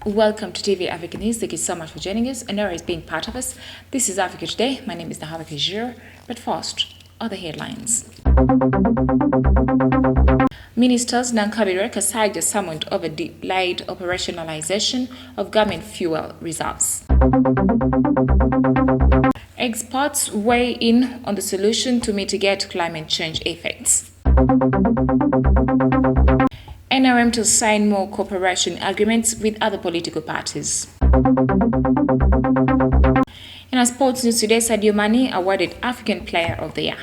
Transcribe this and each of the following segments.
Welcome to TV Africa News. Thank you so much for joining us and always being part of us. This is Africa Today. My name is Nahawa Kajir. But first, other headlines. Ministers Nankabirwa Kasaiga summoned over delayed operationalization of government fuel reserves. Experts weigh in on the solution to mitigate climate change effects. NRM to sign more cooperation agreements with other political parties. In our sports news today, Sadio Mane awarded African Player of the Year.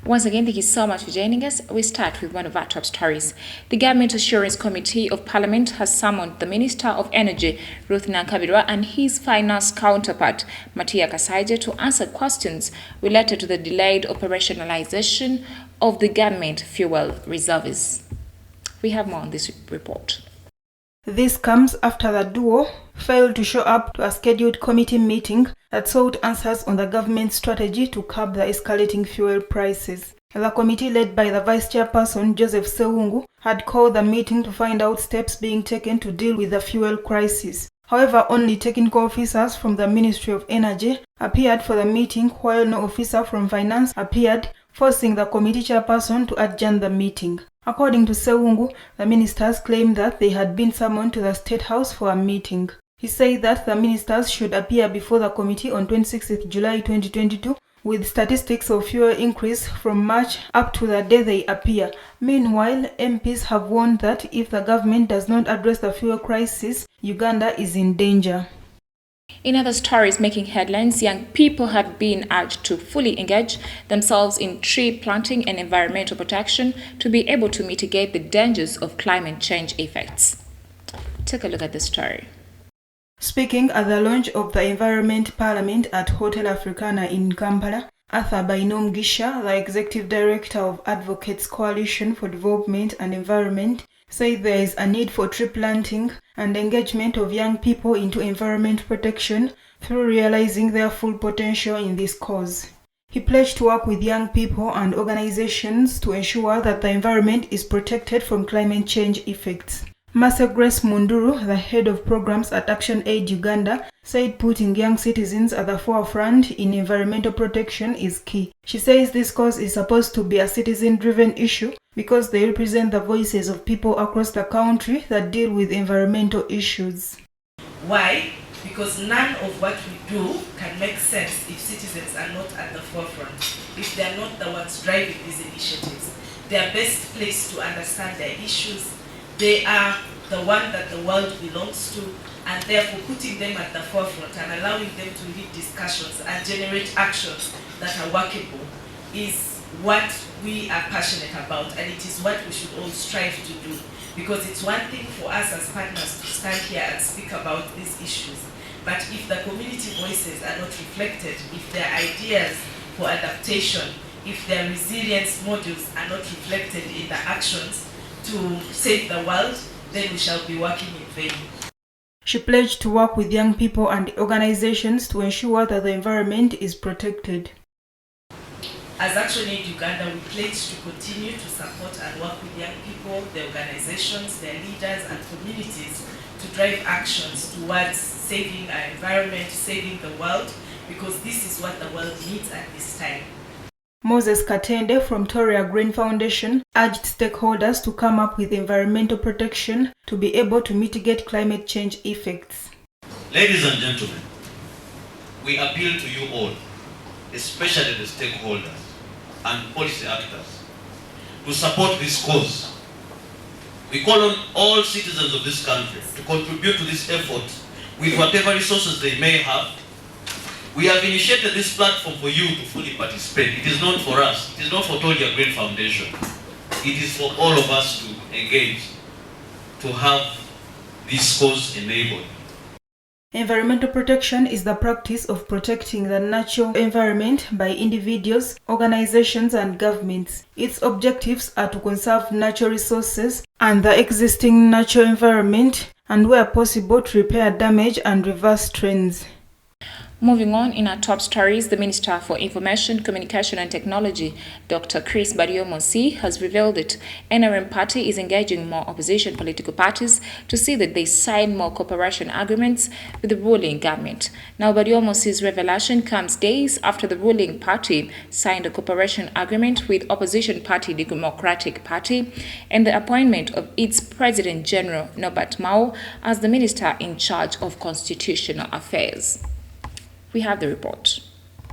Once again, thank you so much for joining us. We start with one of our top stories. The Government Assurance Committee of Parliament has summoned the Minister of Energy, Ruth Nankabirwa, and his finance counterpart, Matia Kasaiga, to answer questions related to the delayed operationalization of the government fuel reserves. We have more on this report. This comes after the duo failed to show up to a scheduled committee meeting that sought answers on the government's strategy to curb the escalating fuel prices. The committee, led by the Vice Chairperson Joseph Sewungu, had called the meeting to find out steps being taken to deal with the fuel crisis. However, only technical officers from the Ministry of Energy appeared for the meeting, while no officer from Finance appeared, forcing the committee chairperson to adjourn the meeting. According to Sewungu, the ministers claimed that they had been summoned to the State House for a meeting. He said that the ministers should appear before the committee on 26 July 2022 with statistics of fuel increase from March up to the day they appear. Meanwhile, MPs have warned that if the government does not address the fuel crisis, Uganda is in danger. In other stories making headlines, young people have been urged to fully engage themselves in tree planting and environmental protection to be able to mitigate the dangers of climate change effects. Take a look at this story. Speaking at the launch of the Environment Parliament at Hotel Africana in Kampala, Arthur Bainom Gisha, the Executive Director of Advocates Coalition for Development and Environment, said there is a need for tree planting and engagement of young people into environment protection through realizing their full potential in this cause. He pledged to work with young people and organizations to ensure that the environment is protected from climate change effects. Master Grace Munduru, the head of programs at ActionAid Uganda, said putting young citizens at the forefront in environmental protection is key. She says this cause is supposed to be a citizen-driven issue because they represent the voices of people across the country that deal with environmental issues. Why? Because none of what we do can make sense if citizens are not at the forefront, if they are not the ones driving these initiatives. They are best placed to understand their issues. They are the one that the world belongs to, and therefore putting them at the forefront and allowing them to lead discussions and generate actions that are workable is what we are passionate about, and it is what we should all strive to do. Because it's one thing for us as partners to stand here and speak about these issues, but if the community voices are not reflected, if their ideas for adaptation, if their resilience models are not reflected in the actions to save the world, then we shall be working in vain. She pledged to work with young people and organizations to ensure that the environment is protected. As ActionAid Uganda, we pledge to continue to support and work with young people, the organizations, their leaders and communities to drive actions towards saving our environment, saving the world, because this is what the world needs at this time. Moses Katende from Toria Green Foundation urged stakeholders to come up with environmental protection to be able to mitigate climate change effects. Ladies and gentlemen, we appeal to you all, especially the stakeholders and policy actors, to support this cause. We call on all citizens of this country to contribute to this effort with whatever resources they may have. We have initiated this platform for you to fully participate. It is not for us. It is not for Toria Green Foundation. It is for all of us to engage, to have this cause enabled. Environmental protection is the practice of protecting the natural environment by individuals, organizations, and governments. Its objectives are to conserve natural resources and the existing natural environment, and where possible to repair damage and reverse trends. Moving on, in our top stories, the Minister for Information, Communication and Technology, Dr. Chris Baryomonsi, has revealed that NRM party is engaging more opposition political parties to see that they sign more cooperation agreements with the ruling government. Now, Baryomonsi's revelation comes days after the ruling party signed a cooperation agreement with opposition party, the Democratic Party, and the appointment of its President General, Norbert Mao, as the minister in charge of constitutional affairs. We have the report.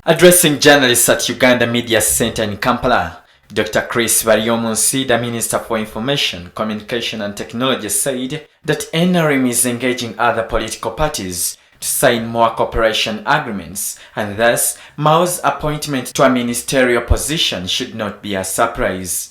Addressing journalists at Uganda Media Center in Kampala, Dr. Chris Baryomonsi, the Minister for Information, Communication and Technology, said that NRM is engaging other political parties to sign more cooperation agreements, and thus Mao's appointment to a ministerial position should not be a surprise.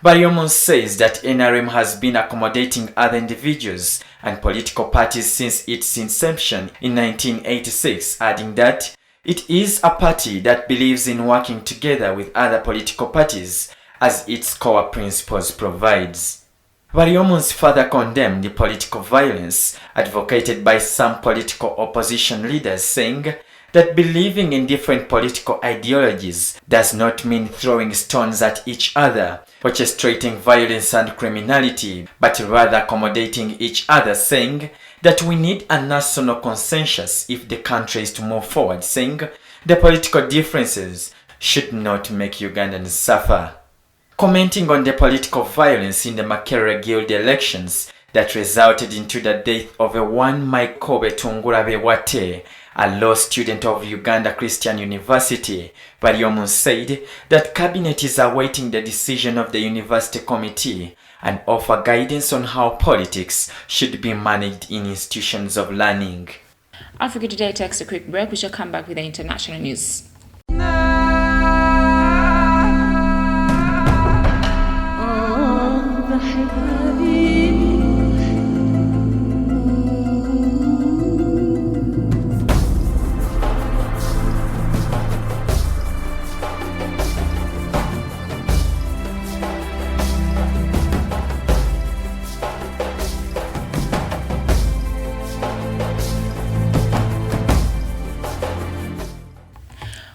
Baryomonsi says that NRM has been accommodating other individuals and political parties since its inception in 1986, adding that it is a party that believes in working together with other political parties as its core principles provides. Baryomonsi further condemned the political violence advocated by some political opposition leaders, saying that believing in different political ideologies does not mean throwing stones at each other, orchestrating violence and criminality, but rather accommodating each other, saying that we need a national consensus if the country is to move forward, saying the political differences should not make Ugandans suffer. Commenting on the political violence in the Makerere Guild elections that resulted into the death of one Maikobe Tungurabe Wate, a law student of Uganda Christian University, Baryomonsi said that Cabinet is awaiting the decision of the University Committee and offer guidance on how politics should be managed in institutions of learning. Africa Today takes a quick break. We shall come back with the international news.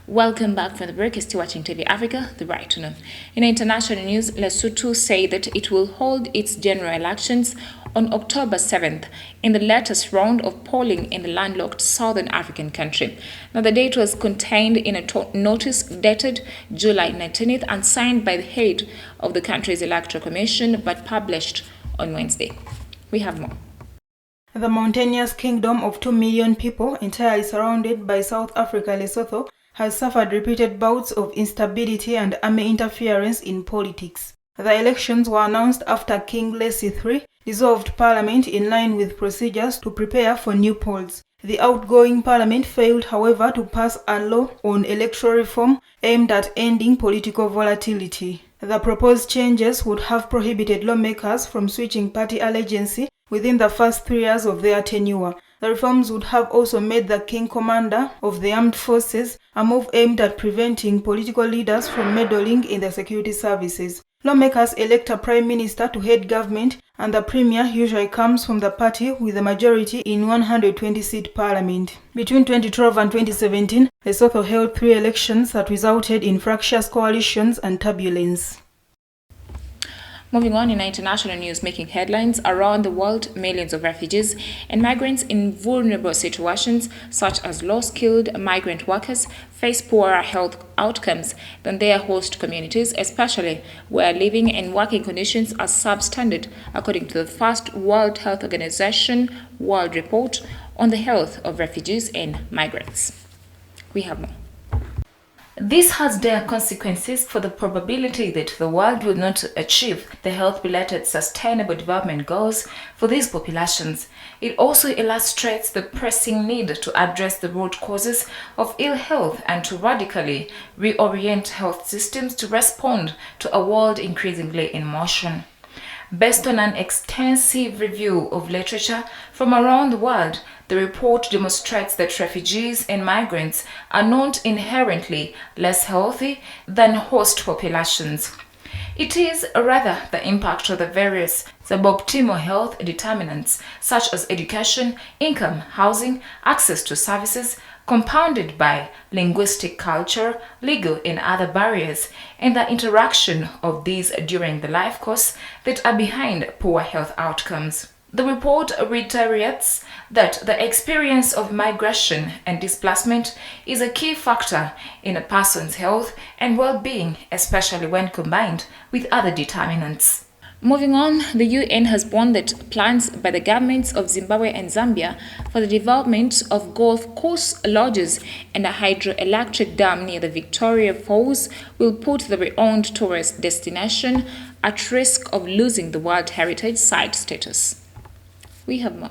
Welcome back from the break. You're still watching TV Africa, the right to know. In international news, Lesotho say that it will hold its general elections on October 7th in the latest round of polling in the landlocked southern African country. Now, the date was contained in a notice dated July 19th and signed by the head of the country's electoral commission, but published on Wednesday. We have more. The mountainous kingdom of 2 million people, entirely surrounded by South Africa, Lesotho, has suffered repeated bouts of instability and army interference in politics. The elections were announced after King Leslie III dissolved parliament in line with procedures to prepare for new polls. The outgoing parliament failed, however, to pass a law on electoral reform aimed at ending political volatility. The proposed changes would have prohibited lawmakers from switching party allegiance within the first 3 years of their tenure. The reforms would have also made the king commander of the armed forces, a move aimed at preventing political leaders from meddling in the security services. Lawmakers elect a prime minister to head government, and the premier usually comes from the party with a majority in 120-seat parliament. Between 2012 and 2017, Lesotho held 3 elections that resulted in fractious coalitions and turbulence. Moving on, in international news making headlines around the world, millions of refugees and migrants in vulnerable situations, such as low-skilled migrant workers, face poorer health outcomes than their host communities, especially where living and working conditions are substandard, according to the first World Health Organization World Report on the Health of Refugees and Migrants. We have more. This has dire consequences for the probability that the world will not achieve the health-related sustainable development goals for these populations. It also illustrates the pressing need to address the root causes of ill health and to radically reorient health systems to respond to a world increasingly in motion. Based on an extensive review of literature from around the world, the report demonstrates that refugees and migrants are not inherently less healthy than host populations. It is rather the impact of the various suboptimal health determinants such as education, income, housing, access to services, compounded by linguistic, culture, legal and other barriers, and the interaction of these during the life course that are behind poor health outcomes. The report reiterates that the experience of migration and displacement is a key factor in a person's health and well-being, especially when combined with other determinants. Moving on, the UN has bonded plans by the governments of Zimbabwe and Zambia for the development of golf course lodges and a hydroelectric dam near the Victoria Falls will put the renowned tourist destination at risk of losing the World Heritage Site status. We have more.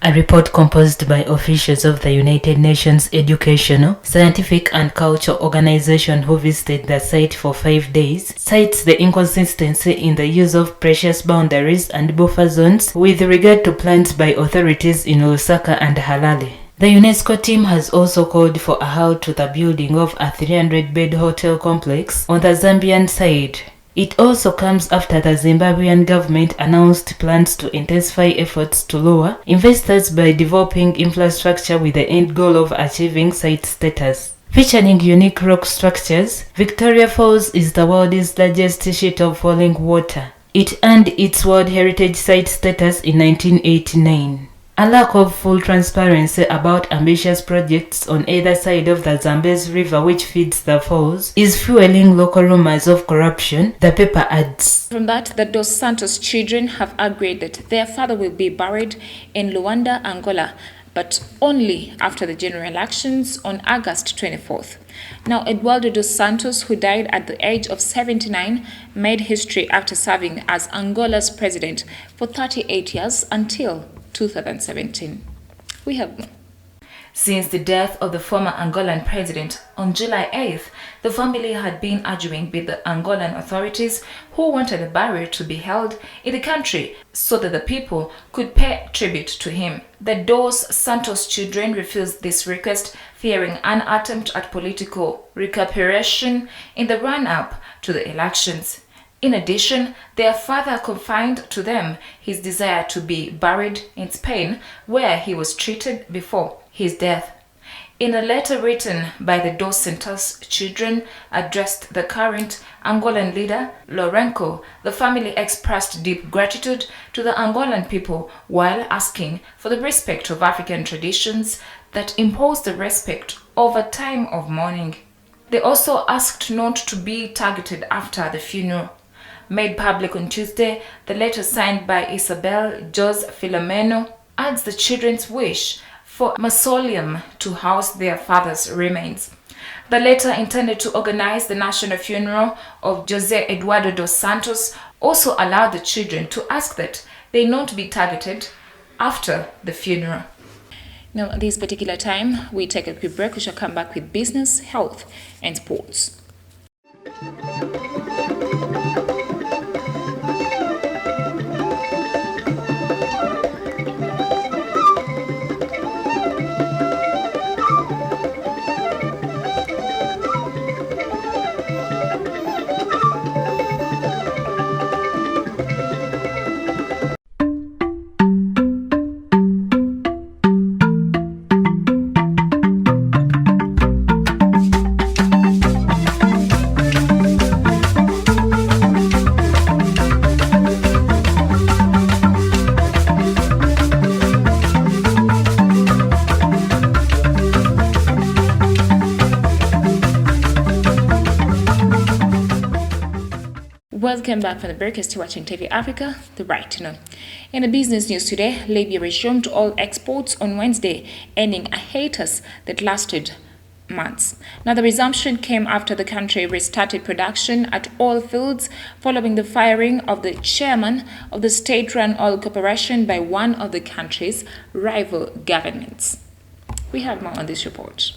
A report composed by officials of the United Nations Educational, Scientific and Cultural Organization who visited the site for 5 days cites the inconsistency in the use of precious boundaries and buffer zones with regard to plans by authorities in Lusaka and Harare. The UNESCO team has also called for a halt to the building of a 300-bed hotel complex on the Zambian side. It also comes after the Zimbabwean government announced plans to intensify efforts to lure investors by developing infrastructure with the end goal of achieving site status. Featuring unique rock structures, Victoria Falls is the world's largest sheet of falling water. It earned its World Heritage Site status in 1989. A lack of full transparency about ambitious projects on either side of the Zambezi River which feeds the falls is fueling local rumors of corruption, the paper adds. From that, the Dos Santos children have agreed that their father will be buried in Luanda, Angola, but only after the general elections on August 24th. Now, Eduardo dos Santos, who died at the age of 79, made history after serving as Angola's president for 38 years until 2017. We have more. Since the death of the former Angolan president on July 8th, the family had been arguing with the Angolan authorities who wanted a burial to be held in the country so that the people could pay tribute to him. The Dos Santos children refused this request, fearing an attempt at political recuperation in the run-up to the elections. In addition, their father confided to them his desire to be buried in Spain, where he was treated before his death. In a letter written by the Dos Santos children addressed the current Angolan leader, Lourenço, the family expressed deep gratitude to the Angolan people while asking for the respect of African traditions that impose the respect over time of mourning. They also asked not to be targeted after the funeral. Made public on Tuesday, the letter signed by Isabel Jose Filomeno adds the children's wish for a mausoleum to house their father's remains. The letter, intended to organize the national funeral of José Eduardo dos Santos, also allowed the children to ask that they not be targeted after the funeral. Now, at this particular time, we take a quick break. We shall come back with business, health, and sports. Welcome back from the break. You're still watching TV Africa, the right to know. In the business news today, Libya resumed all exports on Wednesday, ending a hiatus that lasted months. Now, the resumption came after the country restarted production at oil fields following the firing of the chairman of the state-run oil corporation by one of the country's rival governments. We have more on this report.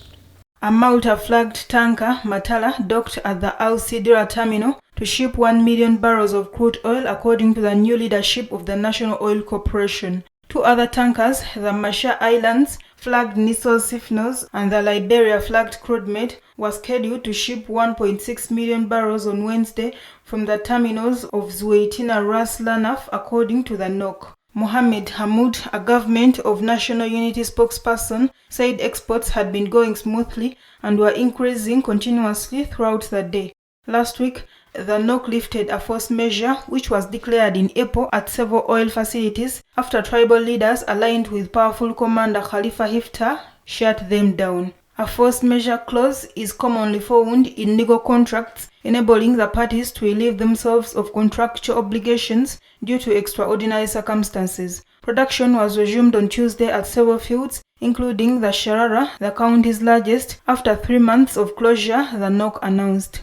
A Malta-flagged tanker, Matala, docked at the Al Sidra terminal to ship 1 million barrels of crude oil, according to the new leadership of the National Oil Corporation. Two other tankers, the Marshall Islands flagged Nissos Sifnos and the Liberia flagged Crodmed, were scheduled to ship 1.6 million barrels on Wednesday from the terminals of Zueitina Ras Lanaf, according to the NOC. Mohamed Hamoud, a Government of National Unity spokesperson, said exports had been going smoothly and were increasing continuously throughout the day. Last week, the NOC lifted a force measure which was declared in April at several oil facilities after tribal leaders aligned with powerful commander Khalifa Hiftar shut them down. A force measure clause is commonly found in legal contracts, enabling the parties to relieve themselves of contractual obligations due to extraordinary circumstances. Production was resumed on Tuesday at several fields, including the Sharara, the county's largest, after 3 months of closure, the NOC announced.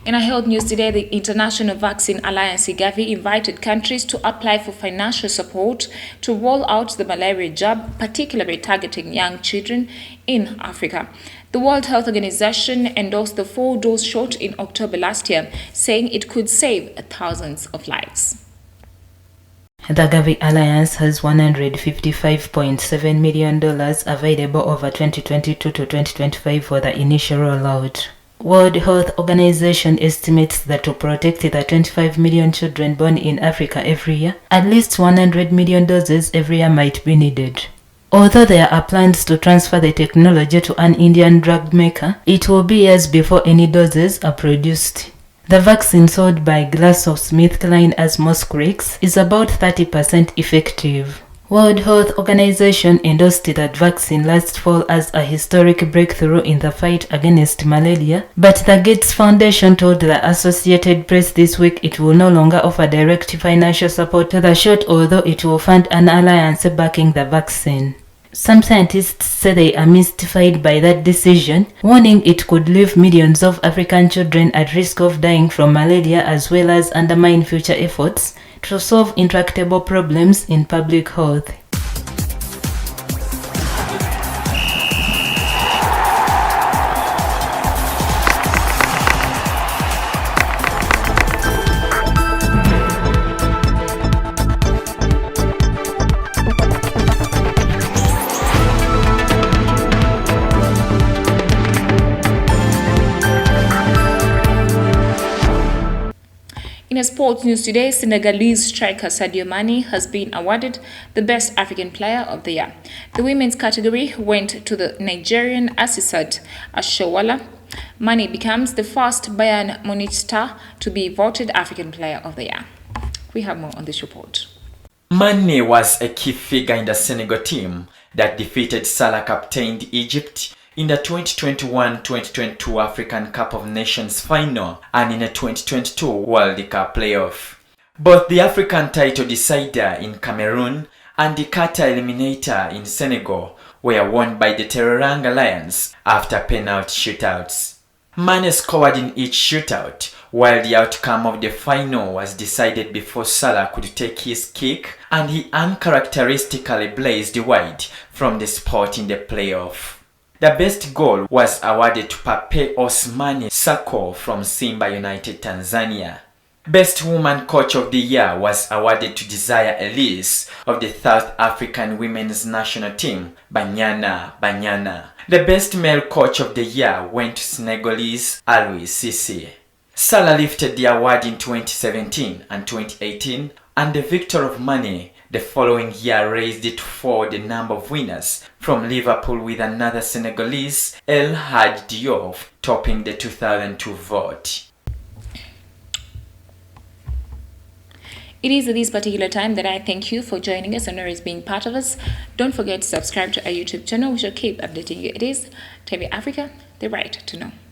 In our health news today, the International Vaccine Alliance Gavi invited countries to apply for financial support to roll out the malaria jab, particularly targeting young children in Africa. The World Health Organization endorsed the 4-dose shot in October last year, saying it could save thousands of lives. The Gavi Alliance has $155.7 million available over 2022 to 2025 for the initial rollout. World Health Organization estimates that to protect the 25 million children born in Africa every year, at least 100 million doses every year might be needed. Although there are plans to transfer the technology to an Indian drug maker, it will be years before any doses are produced. The vaccine sold by GlaxoSmithKline as Mosquirix is about 30% effective. World Health Organization endorsed that vaccine last fall as a historic breakthrough in the fight against malaria, but the Gates Foundation told the Associated Press this week it will no longer offer direct financial support to the shot, although it will fund an alliance backing the vaccine. Some scientists say they are mystified by that decision, warning it could leave millions of African children at risk of dying from malaria as well as undermine future efforts to solve intractable problems in public health. In a sports news today, Senegalese striker Sadio Mane has been awarded the Best African Player of the Year. The women's category went to the Nigerian Asisat Ashowala. Mane becomes the first Bayern Munich star to be voted African Player of the Year. We have more on this report. Mane was a key figure in the Senegal team that defeated Salah-captained Egypt in the 2021-2022 African Cup of Nations final and in the 2022 World Cup playoff. Both the African title decider in Cameroon and the Qatar eliminator in Senegal were won by the Teranga Lions after penalty shootouts. Mane scored in each shootout, while the outcome of the final was decided before Salah could take his kick, and he uncharacteristically blazed wide from the spot in the playoff. The best goal was awarded to Pape Osmani Sako from Simba United Tanzania. Best Woman Coach of the Year was awarded to Desire Elise of the South African Women's National Team, Banyana. The Best Male Coach of the Year went to Senegalese Alois Cissé. Salah lifted the award in 2017 and 2018, and the victor of Mane the following year raised it for the number of winners from Liverpool, with another Senegalese, El Hadji Diouf, topping the 2002 vote. It is at this particular time that I thank you for joining us and always being part of us. Don't forget to subscribe to our YouTube channel. We shall keep updating you. It is TV Africa, the right to know.